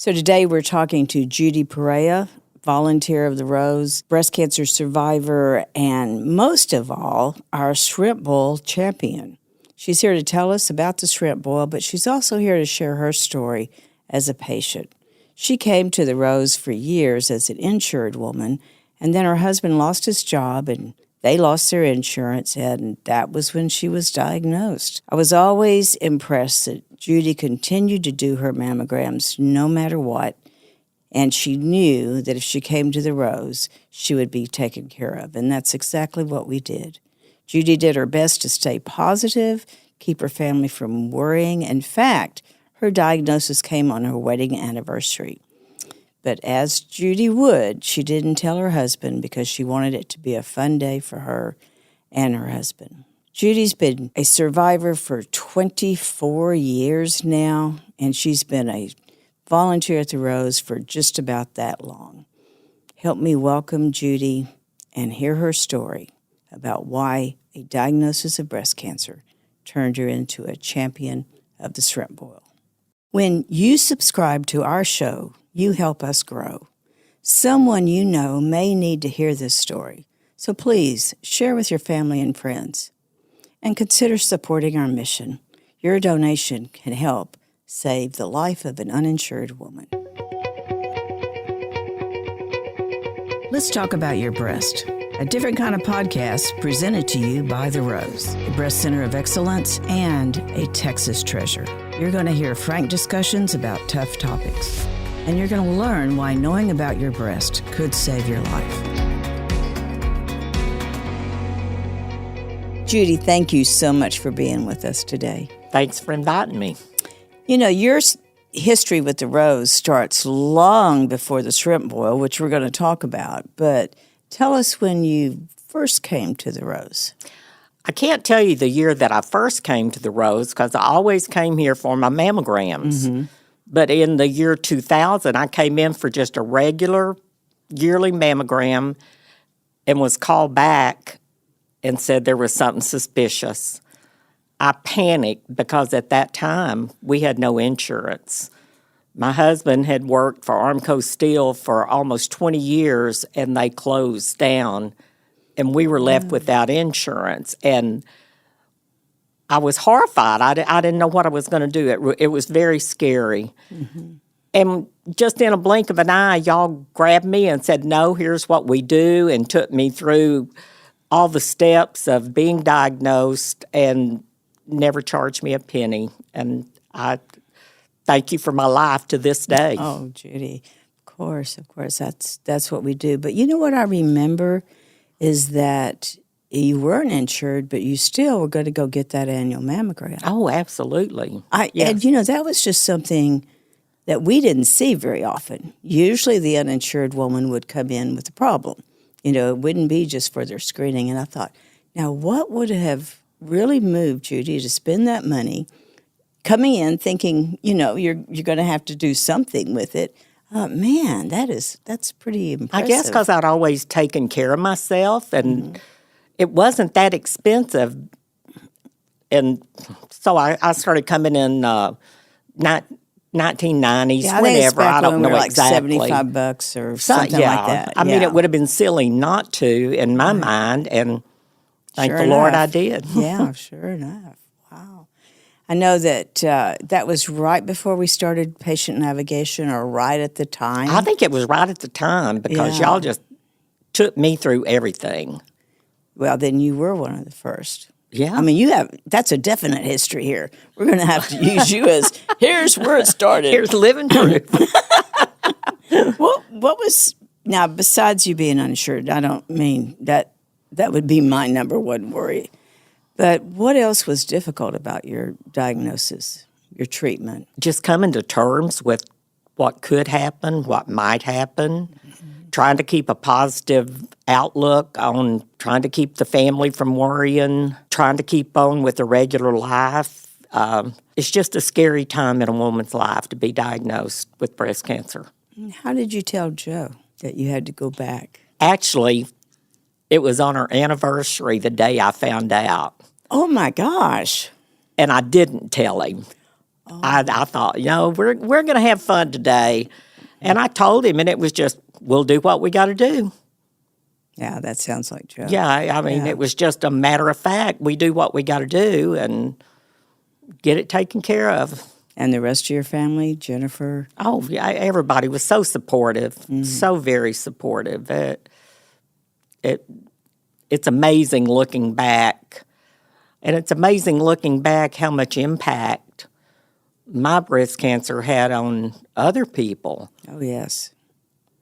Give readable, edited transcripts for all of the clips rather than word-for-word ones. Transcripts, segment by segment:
So today we're talking to Judy Pareya, volunteer of the Rose, breast cancer survivor, and most of all, our shrimp boil champion. She's here to tell us about the shrimp boil, but she's also here to share her story as a patient. She came to the Rose for years as an insured woman, and then her husband lost his job and they lost their insurance, and that was when she was diagnosed. I was always impressed that Judy continued to do her mammograms no matter what, and she knew that if she came to the Rose, she would be taken care of, and that's exactly what we did. Judy did her best to stay positive, keep her family from worrying. In fact, her diagnosis came on her wedding anniversary. But as Judy would, she didn't tell her husband because she wanted it to be a fun day for her and her husband. Judy's been a survivor for 24 years now, and she's been a volunteer at the Rose for just about that long. Help me welcome Judy and hear her story about why a diagnosis of breast cancer turned her into a champion of the shrimp boil. When you subscribe to our show, you help us grow. Someone you know may need to hear this story, so please share with your family and friends. And consider supporting our mission. Your donation can help save the life of an uninsured woman. Let's talk about your breast. A different kind of podcast presented to you by The Rose, a breast center of excellence and a Texas treasure. You're going to hear frank discussions about tough topics. And you're going to learn why knowing about your breast could save your life. Judy, thank you so much for being with us today. Thanks for inviting me. You know, your history with the Rose starts long before the shrimp boil, which we're going to talk about. But tell us when you first came to the Rose. I can't tell you the year that I first came to the Rose because I always came here for my mammograms. Mm-hmm. But in the year 2000, I came in for just a regular yearly mammogram and was called back and said there was something suspicious. I panicked because at that time, we had no insurance. My husband had worked for Armco Steel for almost 20 years, and they closed down, and we were left without insurance. And I was horrified. I didn't know what I was going to do. It was very scary. Mm-hmm. And just in a blink of an eye, y'all grabbed me and said, no, here's what we do, and took me through all the steps of being diagnosed and never charged me a penny. And I thank you for my life to this day. Oh, Judy, of course, that's what we do. But you know what I remember is that you weren't insured, but you still were going to go get that annual mammogram. Oh, absolutely. Yes. And, you know, that was just something that we didn't see very often. Usually the uninsured woman would come in with a problem. You know, it wouldn't be just for their screening. And I thought, now what would have really moved Judy to spend that money coming in thinking, you know, you're going to have to do something with it? Man, that's pretty impressive. I guess because I'd always taken care of myself and it wasn't that expensive. And so I started coming in 1990s, whenever. I don't know exactly. Like $75 or something like that. I mean, it would have been silly not to in my mind, and thank the Lord I did. Yeah, sure enough. Wow. I know that that was right before we started patient navigation, or right at the time. I think it was right at the time because y'all just took me through everything. Well, then you were one of the first. Yeah. I mean, that's a definite history here. We're going to have to use you as, here's where it started. Here's living proof. What was, now, besides you being uninsured, I don't mean that would be my number one worry. But what else was difficult about your diagnosis, your treatment? Just coming to terms with what could happen, what might happen, trying to keep a positive outlook on trying to keep the family from worrying, trying to keep on with a regular life. It's just a scary time in a woman's life to be diagnosed with breast cancer. How did you tell Joe that you had to go back? Actually, it was on our anniversary the day I found out. Oh, my gosh. And I didn't tell him. I thought, we're going to have fun today. And I told him, and it was just, we'll do what we got to do. Yeah, that sounds like Joe. Yeah, I mean, it was just a matter of fact. We do what we got to do and get it taken care of. And the rest of your family, Jennifer? Oh, yeah, everybody was so supportive, so very supportive. It's amazing looking back. And it's amazing looking back how much impact my breast cancer had on other people. Oh, yes.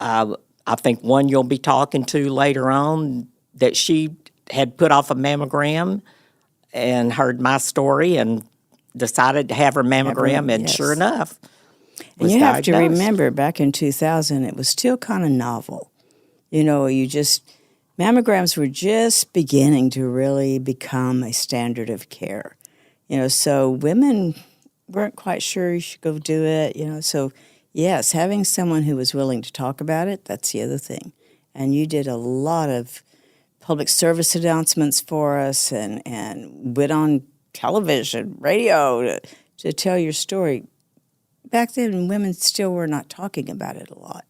I think one you'll be talking to later on that she had put off a mammogram and heard my story and decided to have her mammogram, and sure enough, and you have to remember, back in 2000, it was still kind of novel. Mammograms were just beginning to really become a standard of care. So women weren't quite sure you should go do it, so yes, having someone who was willing to talk about it, that's the other thing. And you did a lot of public service announcements for us and went on television, radio to tell your story. Back then, women still were not talking about it a lot.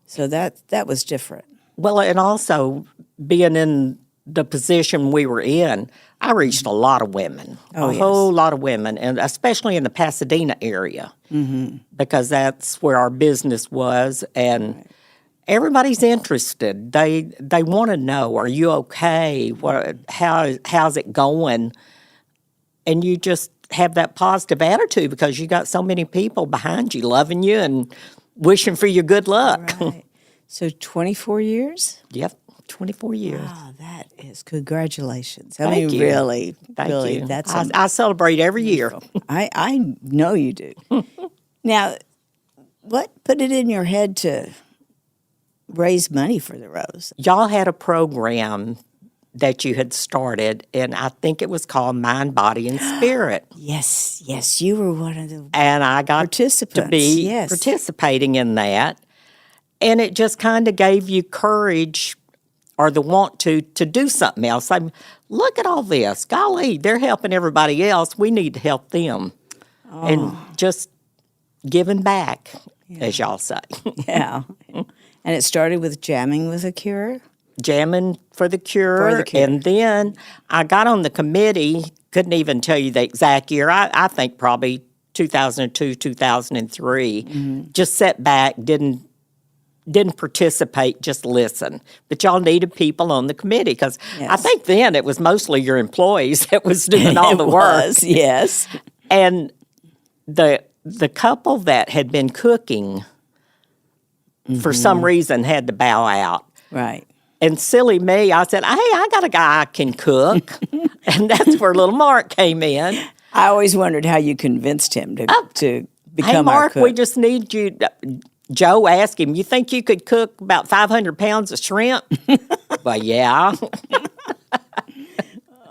So that was different. Well, and also being in the position we were in, I reached a lot of women, whole lot of women, and especially in the Pasadena area, because that's where our business was, and everybody's interested. They want to know, are you okay? How's it going? And you just have that positive attitude because you got so many people behind you, loving you and wishing for your good luck. Right. So 24 years? Yep. 24 years. Wow, that is congratulations. Thank you. Really, Thank really, you. that's I celebrate every year. I know you do. Now, what put it in your head to raise money for the Rose? Y'all had a program that you had started, and I think it was called Mind, Body, and Spirit. Yes, you were one of the and I got participants. To be participating in that, and it just kind of gave you courage or the want to do something else. Like, look at all this. Golly, they're helping everybody else. We need to help them. And just giving back, as y'all say. Yeah. And it started with Jamming with a Cure? Jamming for the Cure. And then I got on the committee, couldn't even tell you the exact year. I think probably 2002, 2003. Just sat back, didn't participate, just listen. But y'all needed people on the committee because I think then it was mostly your employees that was doing all the work. Yes. And the couple that had been cooking for some reason had to bow out. Right. And silly me, I said, hey, I got a guy I can cook. And that's where little Mark came in. I always wondered how you convinced him to become hey, Mark, our cook. We just need you. Joe asked him, you think you could cook about 500 pounds of shrimp? Well, yeah.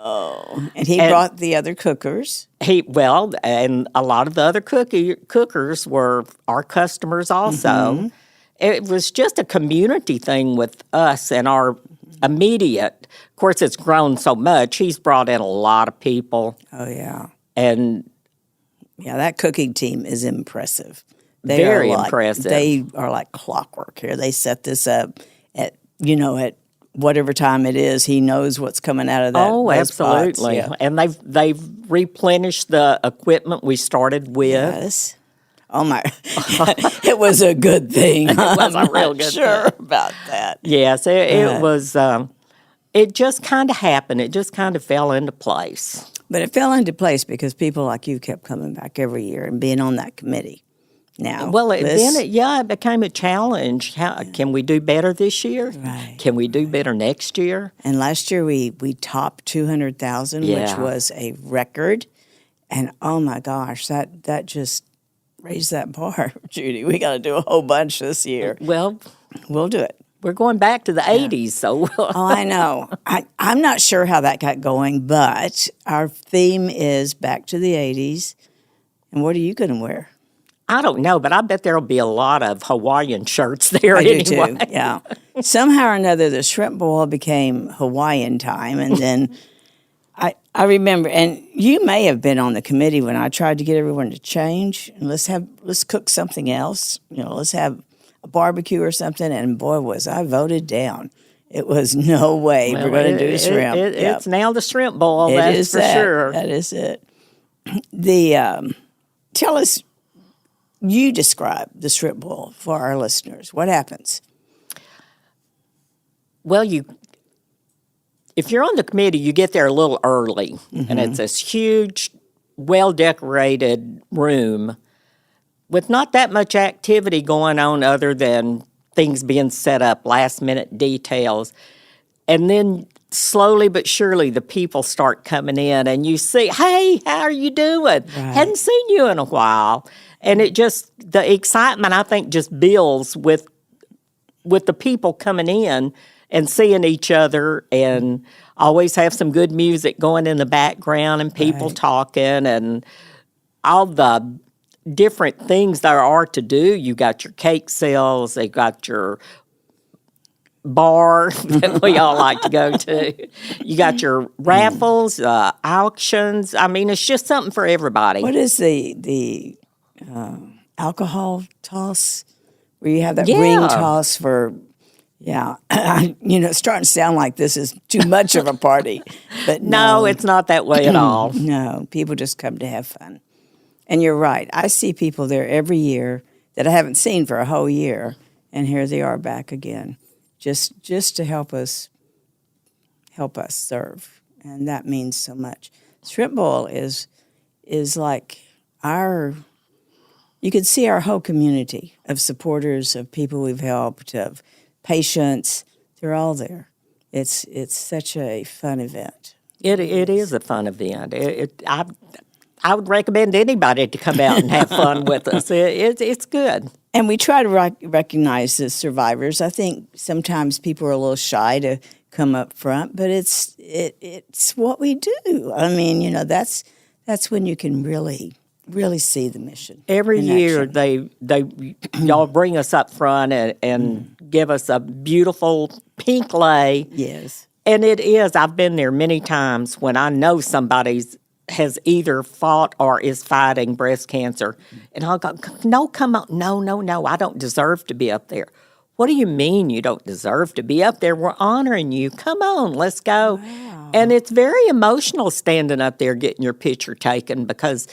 And he brought the other cookers. And a lot of the other cookers were our customers also. It was just a community thing with us and our immediate. Of course, it's grown so much. He's brought in a lot of people. Oh, yeah. And yeah, that cooking team is impressive. Very impressive. They are like clockwork here. They set this up at whatever time it is. He knows what's coming out of that. Oh, absolutely. Pots. Yeah. And they've replenished the equipment we started with. Yes. Oh my! It was a good thing. It was a real good sure thing. About that. Yes, it was. It just kind of happened. It just kind of fell into place. But it fell into place because people like you kept coming back every year and being on that committee. Now, it became a challenge. How can we do better this year? Right. Can we do better next year? And last year we topped 200,000, which was a record. And oh my gosh, that just raised that bar, Judy. We got to do a whole bunch this year. Well, we'll do it. We're going back to the 80s, so. I know. I'm not sure how that got going, but our theme is back to the 80s. And what are you going to wear? I don't know, but I bet there'll be a lot of Hawaiian shirts there anyway. Do too, yeah. Somehow or another, the shrimp boil became Hawaiian time, and then I remember, and you may have been on the committee when I tried to get everyone to change. And let's cook something else. Let's have a barbecue or something. And boy, was I voted down. It was no way we're going to do shrimp. It's now the shrimp boil. It That's is for that. sure. That is it. Tell us. You describe the shrimp boil for our listeners. What happens? Well, if you're on the committee, you get there a little early, and it's this huge, well-decorated room with not that much activity going on other than things being set up, last-minute details. And then slowly but surely the people start coming in, and you see, hey, how are you doing? Right. Hadn't seen you in a while. And the excitement, I think, just builds with the people coming in and seeing each other, and always have some good music going in the background and people talking and all the different things there are to do. You got your cake sales, they got your bar that we all like to go to. You got your raffles, auctions. I mean, it's just something for everybody. What is the alcohol toss where you have that ring toss for? Yeah, it's starting to sound like this is too much of a party, but no, it's not that way at all. No, people just come to have fun. And you're right. I see people there every year that I haven't seen for a whole year, and here they are back again, just to help us serve, and that means so much. Shrimp boil is like you can see our whole community of supporters, of people we've helped, of patients. They're all there. It's such a fun event. It is a fun event. I would recommend anybody to come out and have fun with us. It's good. And we try to recognize the survivors. I think sometimes people are a little shy to come up front, but it's what we do. I mean, that's when you can really see the mission. Every year they y'all bring us up front and give us a beautiful pink lei. Yes. And it is. I've been there many times when I know somebody's has either fought or is fighting breast cancer. And I'll go, no, come on. No, I don't deserve to be up there. What do you mean you don't deserve to be up there? We're honoring you. Come on, let's go. Wow. And it's very emotional standing up there getting your picture taken because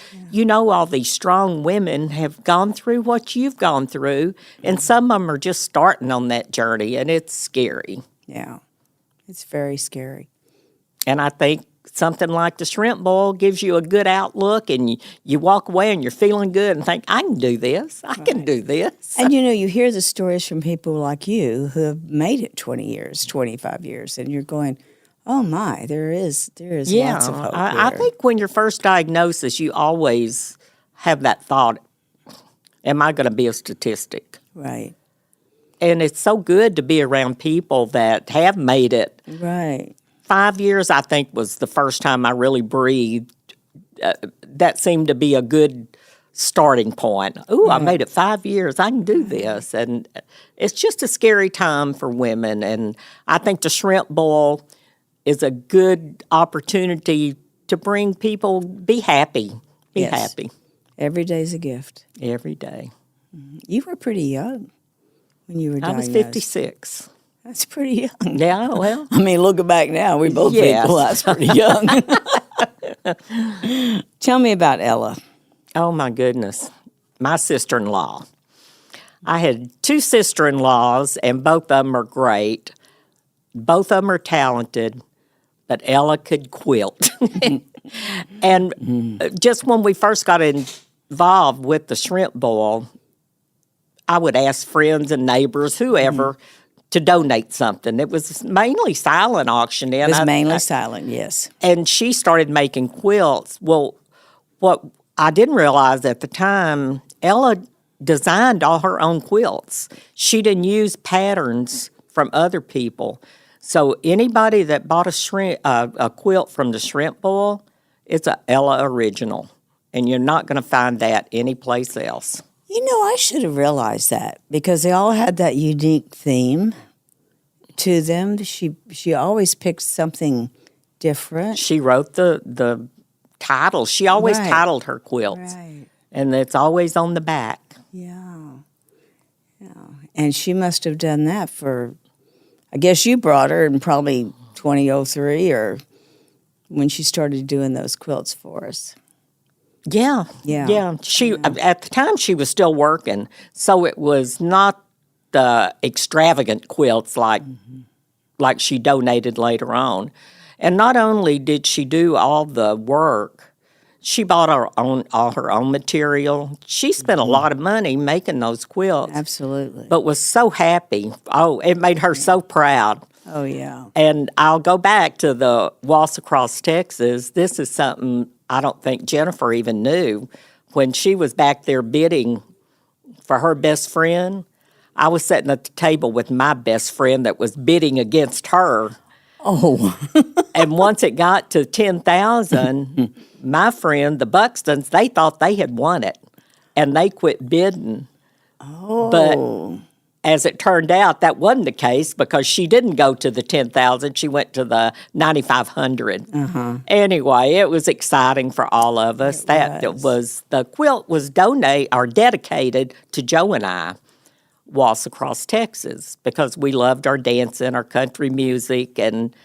all these strong women have gone through what you've gone through, and some of them are just starting on that journey, and it's scary. Yeah, it's very scary. And I think something like the shrimp boil gives you a good outlook, and you walk away and you're feeling good and think, I can do this. I can do this. And you hear the stories from people like you who have made it 20 years, 25 years, and you're going, oh my, there is lots of hope I think when your first diagnosis, you always have that thought, am I going to be a statistic? Right. And it's so good to be around people that have made it. Right. 5 years, I think, was the first time I really breathed. That seemed to be a good starting point. Ooh, I made it 5 years. I can do this. And it's just a scary time for women. And I think the shrimp boil is a good opportunity to bring people, be happy. Be happy. Every day's a gift. Every day. You were pretty young when you were diagnosed. I was 56. That's pretty young. Yeah, well. I mean, looking back now, we both think, well, that's pretty young. Tell me about Ella. Oh, my goodness. My sister-in-law. I had two sister-in-laws, and both of them are great. Both of them are talented, but Ella could quilt. And just when we first got involved with the shrimp boil, I would ask friends and neighbors, whoever, to donate something. It was mainly silent auction. It was mainly silent, yes. And she started making quilts. Well, what I didn't realize at the time, Ella designed all her own quilts. She didn't use patterns from other people. So anybody that bought a quilt from the shrimp boil, it's a Ella original. And you're not going to find that anyplace else. I should have realized that because they all had that unique theme to them. She always picked something different. She wrote the title. She always Right. titled her quilts. Right. And it's always on the back. Yeah. Yeah. And she must have done that for, I guess you brought her in probably 2003 or when she started doing those quilts for us. Yeah. Yeah. Yeah. At the time she was still working, so it was not the extravagant quilts like she donated later on. And not only did she do all the work, she bought all her own material. She spent a lot of money making those quilts. Absolutely. But was so happy. Oh, it made her so proud. Oh, yeah. And I'll go back to the Waltz Across Texas. This is something I don't think Jennifer even knew. When she was back there bidding for her best friend, I was sitting at the table with my best friend that was bidding against her. Oh. And once it got to 10,000, my friend, the Buxtons, they thought they had won it, and they quit bidding. Oh. But as it turned out, that wasn't the case because she didn't go to the 10,000. She went to the 9,500. Anyway, it was exciting for all of us. The quilt was dedicated to Joe and I. Waltz Across Texas, because we loved our dancing, our country music, and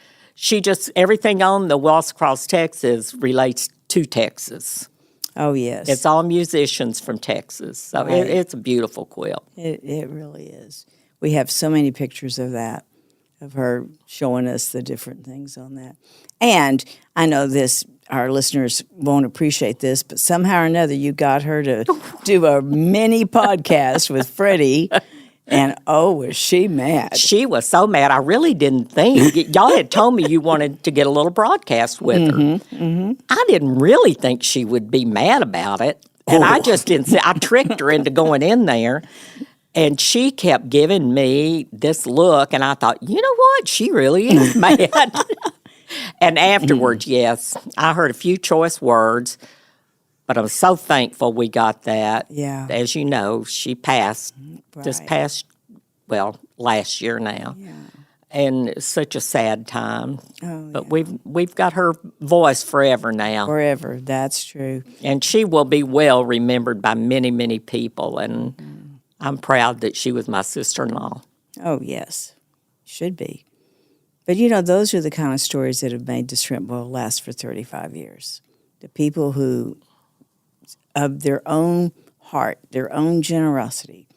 everything on the Waltz Across Texas relates to Texas. Oh, yes. It's all musicians from Texas, so Right. it's a beautiful quilt. It really is. We have so many pictures of that, of her showing us the different things on that. And I know our listeners won't appreciate this, but somehow or another you got her to do a mini podcast with Freddie. And was she mad? She was so mad. I really didn't think. Y'all had told me you wanted to get a little broadcast with her. I didn't really think she would be mad about it. And I just didn't say. I tricked her into going in there. And she kept giving me this look. And I thought, you know what? She really is mad. And afterwards, yes, I heard a few choice words. But I'm so thankful we got that. Yeah. As you know, she passed this past, last year now. Yeah. And it's such a sad time. Oh, but we've got her voice forever now. Forever, that's true. And she will be well remembered by many, many people. And I'm proud that she was my sister-in-law. Oh, yes. Should be. But, those are the kind of stories that have made the shrimp boil last for 35 years. The people who, of their own heart, their own generosity,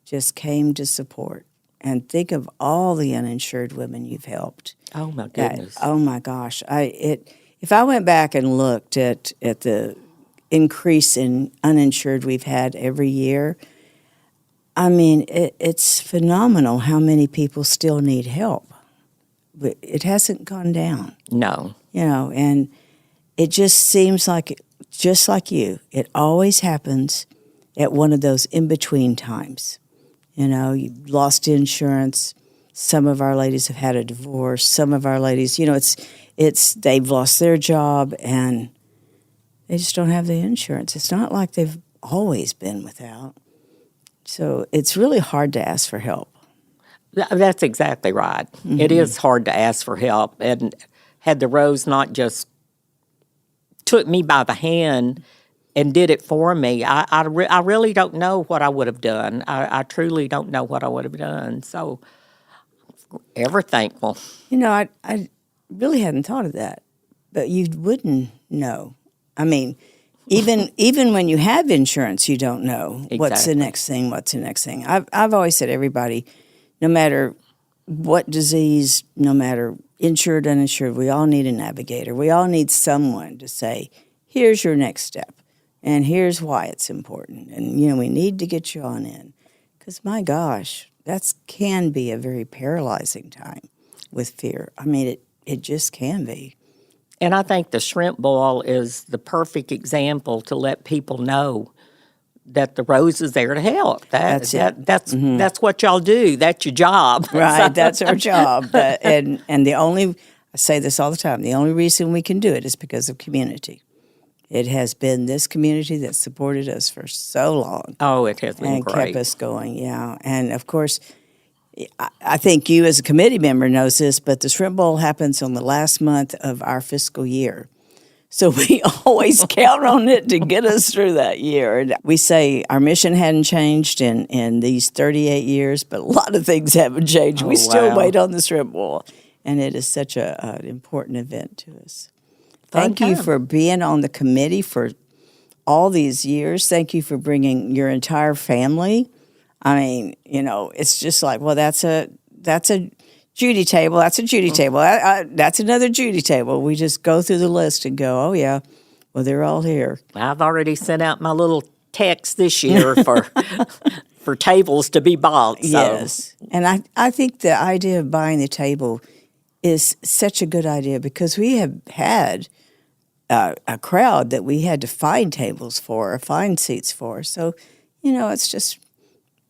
just came to support. And think of all the uninsured women you've helped. Oh, my goodness. Oh, my gosh. If I went back and looked at the increase in uninsured we've had every year, I mean, it's phenomenal how many people still need help. But it hasn't gone down. No. And it just seems like, just like you, it always happens at one of those in-between times. You lost insurance. Some of our ladies have had a divorce. Some of our ladies, it's they've lost their job and they just don't have the insurance. It's not like they've always been without. So it's really hard to ask for help. That's exactly right. Mm-hmm. It is hard to ask for help. And had the Rose not just took me by the hand and did it for me, I really don't know what I would have done. I truly don't know what I would have done. So, ever thankful. I really hadn't thought of that, but you wouldn't know. I mean, even when you have insurance, you don't know what's the next thing. I've always said, everybody, no matter what disease, no matter insured, uninsured, we all need a navigator. We all need someone to say, here's your next step, and here's why it's important. And, we need to get you on in. Because, my gosh, that can be a very paralyzing time with fear. I mean, it just can be. And I think the shrimp boil is the perfect example to let people know that the Rose is there to help. That's what y'all do. That's your job. Right, that's our job. And I say this all the time, the only reason we can do it is because of community. It has been this community that supported us for so long. Oh, it has been and great. Kept us going, yeah. And, of course, I think you as a committee member knows this, but the Shrimp Bowl happens on the last month of our fiscal year. So we always count on it to get us through that year. And we say our mission hadn't changed in these 38 years, but a lot of things haven't changed. We still wait on the Shrimp Bowl, and it is such an important event to us. Thank you for being on the committee for all these years. Thank you for bringing your entire family. I mean, it's just like, well, that's a Judy table. That's a Judy table. That's another Judy table. We just go through the list and go, oh, yeah, well, they're all here. I've already sent out my little text this year for tables to be bought. So. Yes. And I think the idea of buying the table is such a good idea because we have had a crowd that we had to find tables for or find seats for. So, it's just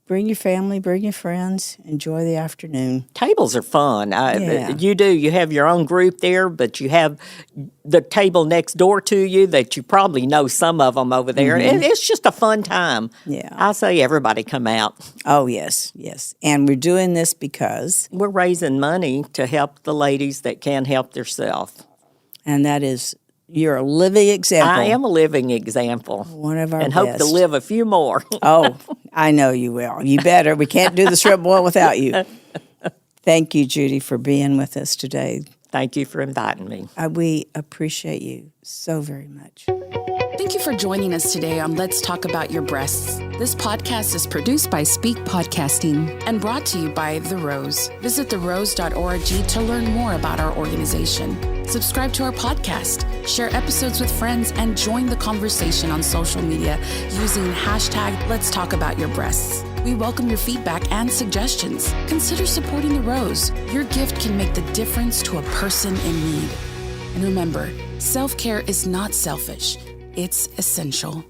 bring your family, bring your friends, enjoy the afternoon. Tables are fun. Yeah. You have your own group there, but you have the table next door to you that you probably know some of them over there. Mm-hmm. It's just a fun time. Yeah. I say everybody come out. Oh, yes. And we're doing this because? We're raising money to help the ladies that can't help themselves. And that is, you're a living example. I am a living example. One of our and best. Hope to live a few more. Oh, I know you will. You better. We can't do the Shrimp Bowl without you. Thank you, Judy, for being with us today. Thank you for inviting me. We appreciate you so very much. Thank you for joining us today on Let's Talk About Your Breasts. This podcast is produced by Speak Podcasting and brought to you by The Rose. Visit therose.org to learn more about our organization. Subscribe to our podcast, share episodes with friends, and join the conversation on social media using hashtag Let's Talk About Your Breasts. We welcome your feedback and suggestions. Consider supporting The Rose. Your gift can make the difference to a person in need. And remember, self-care is not selfish. It's essential.